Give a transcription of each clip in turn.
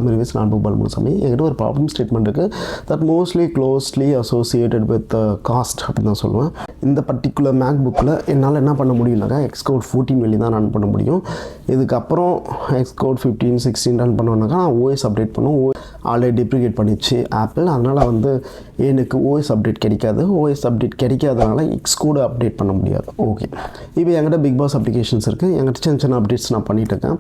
my name is Nanbu Balmursamy. என்கிட்ட ஒரு problem statement இருக்குது that mostly closely associated with cost அப்படின்னு தான் சொல்லுவேன். இந்த பர்டிகுலர் மேக் புக்கில் என்னால் என்ன பண்ண முடியும்னாக்கா Xcode 14 வெளியே தான் ரன் பண்ண முடியும். இதுக்கப்புறம் Xcode 15, 16 ரன் பண்ணோன்னாக்கா நான் OS அப்டேட் பண்ணும். ஆல்ரெடி டிப்ரிகேட் பண்ணிடுச்சு ஆப்பிள். அதனால் வந்து எனக்கு OS அப்டேட் கிடைக்காது. OS அப்டேட் கிடைக்காதனால Xcode அப்டேட் பண்ண முடியாது. ஓகே, இப்போ என்கிட்ட பிக் பாஸ் அப்ளிகேஷன்ஸ் இருக்குது. என்கிட்ட சின்ன சின்ன அப்டேட்ஸ் நான் பண்ணிகிட்டு இருக்கேன்.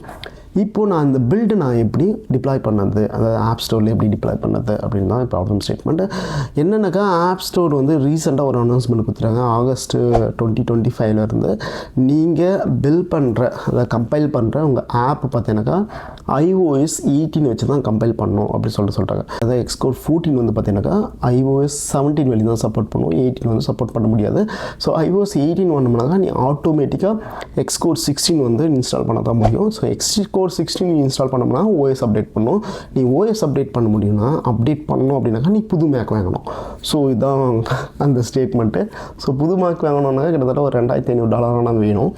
இப்போது நான் இந்த பில்டு நான் எப்படி டிப்ளாய் பண்ணது, அதாவது ஆப் ஸ்டோரில் எப்படி டிப்ளாய் பண்ணது அப்படின்னு தான் ப்ராப்ளம் ஸ்டேட்மெண்ட்டு. என்னென்னாக்கா ஆப் ஸ்டோர் வந்து ரீசெண்டாக ஒரு அனௌன்ஸ்மெண்ட் கொடுத்துட்டாங்க. ஆகஸ்ட் 2025 நீங்கள் பில் பண்ணுற, அதை கம்பைல் பண்ணுற உங்கள் ஆப் பார்த்தீங்கன்னாக்கா iOS 18 வச்சு தான் கம்பைல் பண்ணணும் அப்படின்னு சொல்லிட்டாங்க. அதாவது Xcode 14 வந்து பார்த்தீங்கன்னாக்கா iOS 17 வெளியே தான் சப்போர்ட் பண்ணுவோம், 18 வந்து சப்போர்ட் பண்ண முடியாது. ஸோ iOS 18 பண்ணோம்னாக்கா நீ ஆட்டோமேட்டிக்காக Xcode 16 வந்து இன்ஸ்டால் பண்ண தான் முடியும். ஸோ Xcode 16 இன்ஸ்டால் பண்ணோம்னா OS அப்டேட் பண்ணணும். நீ OS அப்டேட் பண்ண முடியும்னா, அப்டேட் பண்ணணும் அப்படின்னாக்கா நீ புது மேக் வாங்கணும். ஸோ இதுதான் அந்த ஸ்டேட்மெண்ட்டு. ஸோ புது மேக் வாங்கணுன்னா கிட்டத்தட்ட ஒரு $2,500 வேணும்.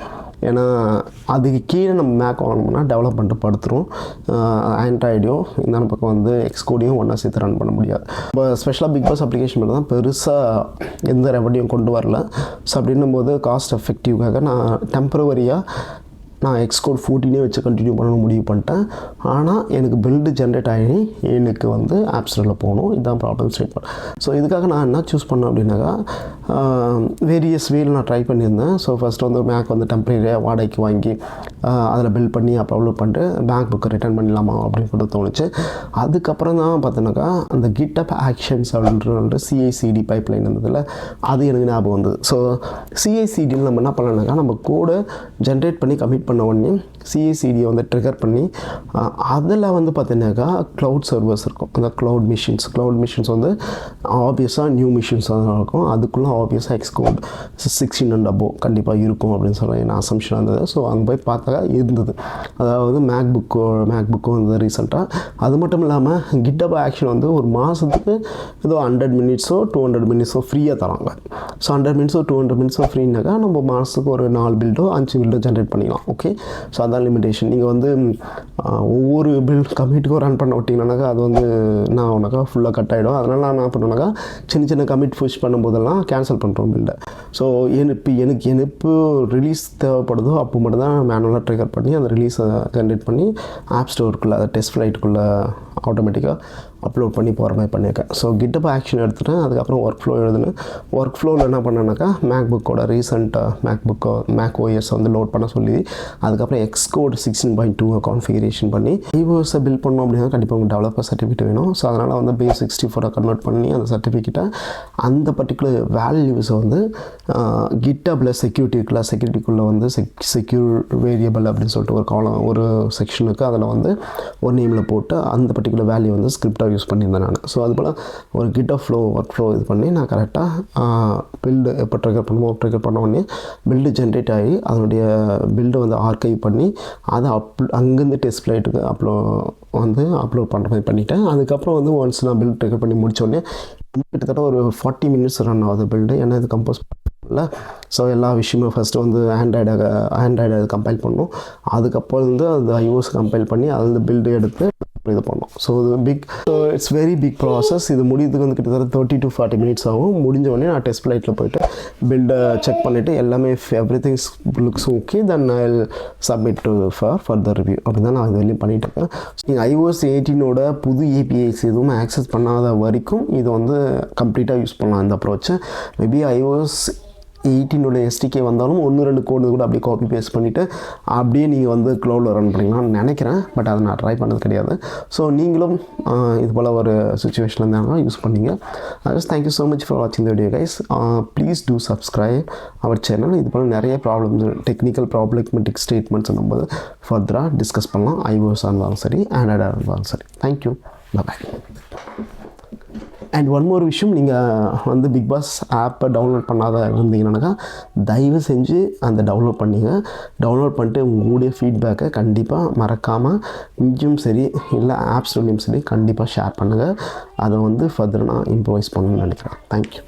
ஏன்னா அதுக்கு கீழே நம்ம மேக் வாங்கணும்னா டெவலப்மெண்ட்டு படுத்துரும். ஆண்ட்ராய்டையோ இந்த பக்கம் வந்து Xcodeயும் ஒன்றா சேர்த்து ரன் பண்ண முடியாது. இப்போ ஸ்பெஷலாக பிக் பாஸ் அப்ளிகேஷன் மட்டும் தான் பெருசாக எந்த ரெவடியும் கொண்டு வரல. ஸோ அப்படின்னும் போது காஸ்ட் எஃபெக்டிவ்காக நான் டெம்பரவரியாக நான் Xcode 14 வச்சு கண்டினியூ பண்ணணும் முடிவு பண்ணிட்டேன். ஆனால் எனக்கு பில்டு ஜென்ரேட் ஆகி எனக்கு வந்து ஆப் ஸ்டோரில் போகணும். இதுதான் ப்ராப்ளம் ஸ்டேட்மெண்ட். ஸோ இதுக்காக நான் என்ன சூஸ் பண்ணேன் அப்படின்னாக்கா வேரியஸ் வேல நான் ட்ரை பண்ணியிருந்தேன். ஸோ ஃபஸ்ட்டு வந்து மேக் வந்து டெம்பரரியாக வாடகைக்கு வாங்கி அதில் பில்ட் பண்ணி அப்போ அப்லோட் பண்ணிட்டு பேங்க் புக்கை ரிட்டர்ன் பண்ணிடலாமா அப்படின்னு கூட தோணுச்சு. அதுக்கப்புறம் தான் பார்த்தீங்கன்னாக்கா அந்த GitHub ஆக்ஷன்ஸ் அப்படின்ற CI/CD பைப்லைன் இருந்ததில் அது எனக்கு ஞாபகம் வந்தது. ஸோ CI/CDயில் நம்ம என்ன பண்ணலாம்னாக்கா நம்ம கோடை ஜென்ரேட் பண்ணி கமிட் பண்ண உடனே CI/CDயை வந்து ட்ரிகர் பண்ணி அதில் வந்து பார்த்தீங்கன்னாக்கா க்ளவுட் சர்வர்ஸ் இருக்கும். அந்த க்ளவுட் மிஷின்ஸ் வந்து ஆப்வியஸாக நியூ மிஷின்ஸ் தான் இருக்கும். அதுக்குள்ளே ஆப்வியஸாக Xcode 16 and above கண்டிப்பாக இருக்கும் அப்படின்னு சொல்லி என் அசம்ஷன் இருந்தது. ஸோ அங்கே போய் பார்த்தா இருந்தது. அதாவது மேக் புக்கும் வந்து ரீசெண்டாக. அது மட்டும் இல்லாமல் GitHub ஆக்ஷன் வந்து ஒரு மாதத்துக்கு ஏதோ 100 minutes 200 minutes ஃப்ரீயாக தராங்க. ஸோ 100 minutes 200 minutes ஃப்ரீனாக்கா நம்ம மாதத்துக்கு ஒரு 4 பில்டோ 5 பில்டோ ஜென்ரேட் பண்ணிக்கலாம். ஓகே, ஸோ அதான் லிமிடேஷன். நீங்கள் வந்து ஒவ்வொரு பில்ட் கமிட்டுக்கும் ரன் பண்ண விட்டிங்கன்னாக்கா அது வந்து நான் உனக்கா ஃபுல்லாக கட் ஆகிடும். அதனால் நான் என்ன பண்ணுவேன்னாக்கா சின்ன கமிட் புஷ் பண்ணும்போதெல்லாம் கேன்சல் பண்ணுறோம் பில்டை. ஸோ எனக்கு எப்போ ரிலீஸ் தேவைப்படுதோ அப்போ மட்டும் தான் மேனுவலாக ட்ரிகர் பண்ணி அந்த ரிலீஸை ஜென்ரேட் பண்ணி ஆப் ஸ்டோருக்குள்ளே அதை டெஸ்ட் ஃப்ளைட்டுக்குள்ளே ஆட்டோமேட்டிக்காக அப்லோட் பண்ணி போகிற மாதிரி பண்ணியிருக்கேன். ஸோ GitHub ஆக்ஷன் எடுத்துட்டேன். அதுக்கப்புறம் ஒர்க் ஃப்ளோ எழுதுனேன். ஒர்க் ஃப்ளோவில் என்ன பண்ணேன்னாக்கா மேக் புக்கோட ரீசெண்ட் மேக் OS வந்து லோட் பண்ண சொல்லி அதுக்கப்புறம் Xcode 16.2 கான்ஃபிகரேஷன் பண்ணி iOS பில்ட் பண்ணோம் அப்படின்னா கண்டிப்பாக உங்களுக்கு டெவலப்பர் சர்டிஃபிகேட் வேணும். ஸோ அதனால் வந்து base64 கன்வெர்ட் பண்ணி அந்த சர்டிஃபிகேட்டை அந்த பர்டிகுலர் வேல்யூஸை வந்து GitHubல செக்யூரிட்டிக்குள்ளே வந்து செக்யூர் வேரியபிள் அப்படின்னு சொல்லிட்டு ஒரு செக்ஷனுக்கு அதில் வந்து ஒரு நேமில் போட்டு அந்த பர்டிகுலர் வேல்யூ வந்து ஸ்கிரிப்டாக யூஸ் பண்ணியிருந்தேன் நான். ஸோ அது போல் ஒரு GitHub ஒர்க் ஃப்ளோ இது பண்ணி நான் கரெக்டாக பில்டு எப்போ ட்ரிகர் பண்ண உடனே பில்டு ஜென்ரேட் ஆகி அதனுடைய பில்டை வந்து ஆர்கைவ் பண்ணி அதை அங்கேருந்து டெஸ்ட் ஃப்ளைட்டுக்கு அப்லோட் பண்ணுற மாதிரி பண்ணிவிட்டேன். அதுக்கப்புறம் வந்து ஒன்ஸ் நான் பில்டு ட்ரிகர் பண்ணி முடித்தோடனே கிட்டத்தட்ட ஒரு 40 minutes ரன் ஆகுது பில்டு. ஏன்னா இது கம்போஸ் பண்ணல. ஸோ எல்லா விஷயமும் ஃபஸ்ட்டு வந்து ஆண்ட்ராய்டை கம்பைல் பண்ணணும். அதுக்கப்புறம் வந்து அது iOS கம்பைல் பண்ணி அதில் பில்டு எடுத்து இது பண்ணோம். So it's very big process. இது முடியறதுக்கு வந்து கிட்டத்தட்ட 30 to 40 minutes ஆகும். முடிஞ்ச உடனே நான் டெஸ்ட் ஃப்ளைட்டில் போய்ட்டு பில்டை செக் பண்ணிவிட்டு எல்லாமே everything looks okay then I will submit to further review அப்படி தான் நான் இது வரையும் பண்ணிகிட்டு இருக்கேன். நீங்கள் iOS 18 புது APIs எதுவும் ஆக்சஸ் பண்ணாத வரைக்கும் இது வந்து கம்ப்ளீட்டாக யூஸ் பண்ணலாம் இந்த அப்ரோச்சை. மேபி iOS 18 SDK வந்தாலும் 1-2 கோடு கூட அப்படியே காப்பி பேஸ்ட் பண்ணிவிட்டு அப்படியே நீங்கள் வந்து க்ளவுடில் ரன் பண்ணிங்களான்னு நினைக்கிறேன். பட் அதை நான் ட்ரை பண்ணது கிடையாது. ஸோ நீங்களும் இது போல் ஒரு சுச்சுவேஷனில் இருந்தாங்கன்னா யூஸ் பண்ணிங்க. தேங்க்யூ ஸோ மச் ஃபார் வாட்சிங் the video guys. Please do subscribe our channel. இது போல் நிறைய ப்ராப்ளம்ஸ் டெக்னிக்கல் ப்ராப்ளமேட்டிக் ஸ்டேட்மெண்ட்ஸ் நம்ம ஃபர்தராக டிஸ்கஸ் பண்ணலாம். iOS இருந்தாலும் சரி, ஆண்ட்ராய்டாக இருந்தாலும் சரி. Thank you, bye. And one more விஷயம், நீங்கள் வந்து பிக் பாஸ் ஆப்பை டவுன்லோட் பண்ணாத இருந்தீங்கன்னாக்கா தயவு செஞ்சு அந்த டவுன்லோட் பண்ணிட்டு உங்களுடைய ஃபீட்பேக்கை கண்டிப்பாக மறக்காமல் இங்கேயும் சரி இல்லை ஆப் ஸ்டோர்லேயும் சரி கண்டிப்பாக ஷேர் பண்ணுங்கள். அதை வந்து ஃபர்தர் நான் இம்ப்ரூவைஸ் பண்ணணும்னு நினைக்கிறேன். தேங்க்யூ.